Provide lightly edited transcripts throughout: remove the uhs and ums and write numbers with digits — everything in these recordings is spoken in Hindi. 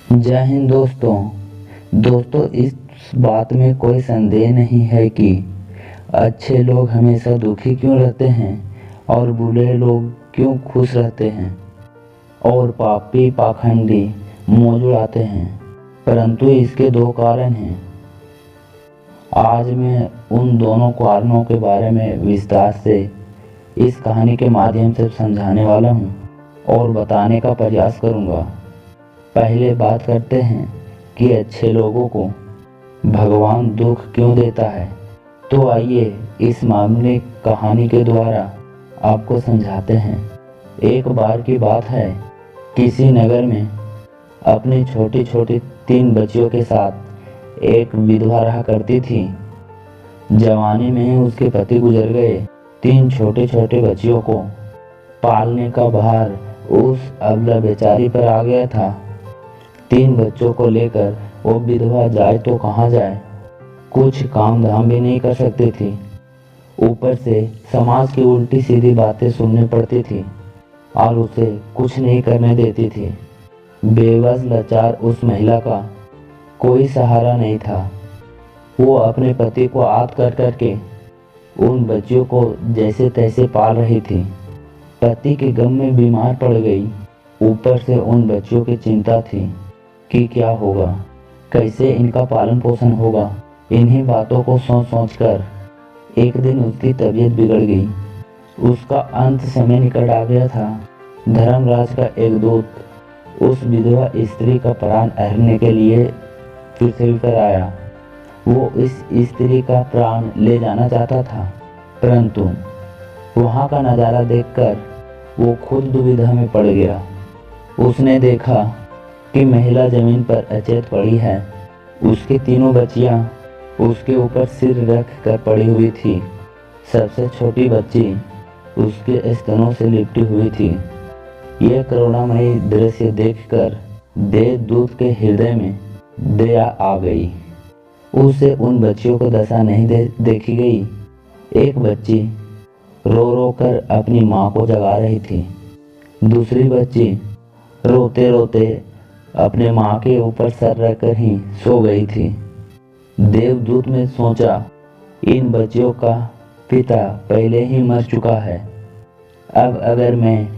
जय हिंद दोस्तों इस बात में कोई संदेह नहीं है कि अच्छे लोग हमेशा दुखी क्यों रहते हैं और बुरे लोग क्यों खुश रहते हैं और पापी पाखंडी मौज उड़ाते हैं। परंतु इसके दो कारण हैं। आज मैं उन दोनों कारणों के बारे में विस्तार से इस कहानी के माध्यम से समझाने वाला हूँ और बताने का प्रयास करूँगा। पहले बात करते हैं कि अच्छे लोगों को भगवान दुख क्यों देता है। तो आइए इस मामूली कहानी के द्वारा आपको समझाते हैं। एक बार की बात है, किसी नगर में अपनी छोटी छोटी 3 बच्चियों के साथ एक विधवा रहा करती थी। जवानी में उसके पति गुजर गए। 3 छोटे छोटे बच्चियों को पालने का भार उस अबला बेचारी पर आ गया था। 3 बच्चों को लेकर वो विधवा जाए तो कहाँ जाए, कुछ काम धाम भी नहीं कर सकती थी। ऊपर से समाज की उल्टी सीधी बातें सुननी पड़ती थी और उसे कुछ नहीं करने देती थी। बेबस लाचार उस महिला का कोई सहारा नहीं था। वो अपने पति को याद कर करके उन बच्चियों को जैसे तैसे पाल रही थी। पति के गम में बीमार पड़ गई। ऊपर से उन बच्चियों की चिंता थी कि क्या होगा, कैसे इनका पालन पोषण होगा। इन्हीं बातों को सोच सोच कर एक दिन उसकी तबीयत बिगड़ गई। उसका अंत समय निकट आ गया था। धर्मराज का एक दूत उस विधवा स्त्री का प्राण हरने के लिए पृथ्वी पर आया। वो इस स्त्री का प्राण ले जाना चाहता था, परंतु वहाँ का नज़ारा देखकर वो खुद दुविधा में पड़ गया। उसने देखा कि महिला जमीन पर अचेत पड़ी है। उसकी 3 बच्चियां उसके ऊपर सिर रख कर पड़ी हुई थी। सबसे छोटी बच्ची उसके स्तनों से लिपटी हुई थी। यह करुणामयी दृश्य देखकर देवदूत के हृदय में दया आ गई। उसे उन बच्चियों को दशा नहीं देखी गई। एक बच्ची रो रो कर अपनी माँ को जगा रही थी। दूसरी बच्ची रोते रोते अपने माँ के ऊपर सर रखकर ही सो गई थी। देवदूत ने सोचा, इन बच्चियों का पिता पहले ही मर चुका है। अब अगर मैं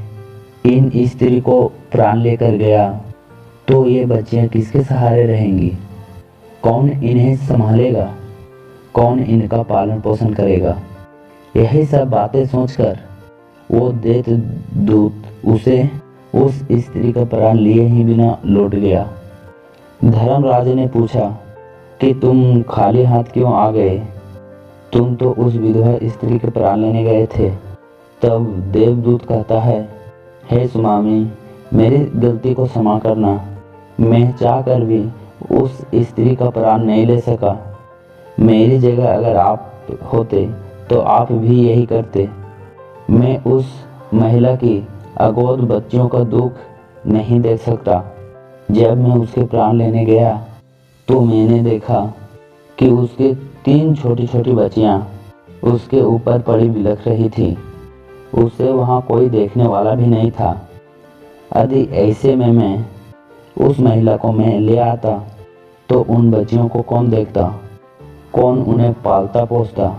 इन स्त्री को प्राण लेकर गया तो ये बच्चियां किसके सहारे रहेंगी? कौन इन्हें संभालेगा? कौन इनका पालन पोषण करेगा? यही सब बातें सोचकर वो देवदूत उसे उस स्त्री का प्राण लिए ही बिना लौट गया। धर्मराज ने पूछा कि तुम खाली हाथ क्यों आ गए? तुम तो उस विधवा स्त्री के प्राण लेने गए थे। तब देवदूत कहता है, हे स्वामी, मेरी गलती को क्षमा करना। मैं चाहकर भी उस स्त्री का प्राण नहीं ले सका। मेरी जगह अगर आप होते तो आप भी यही करते। मैं उस महिला की अगोद बच्चियों का दुख नहीं देख सकता। जब मैं उसके प्राण लेने गया तो मैंने देखा कि उसके 3 छोटी छोटी बच्चियां उसके ऊपर पड़ी बिलख रही थी। उसे वहाँ कोई देखने वाला भी नहीं था। यदि ऐसे में मैं उस महिला को मैं ले आता तो उन बच्चियों को कौन देखता? कौन उन्हें पालता पोसता?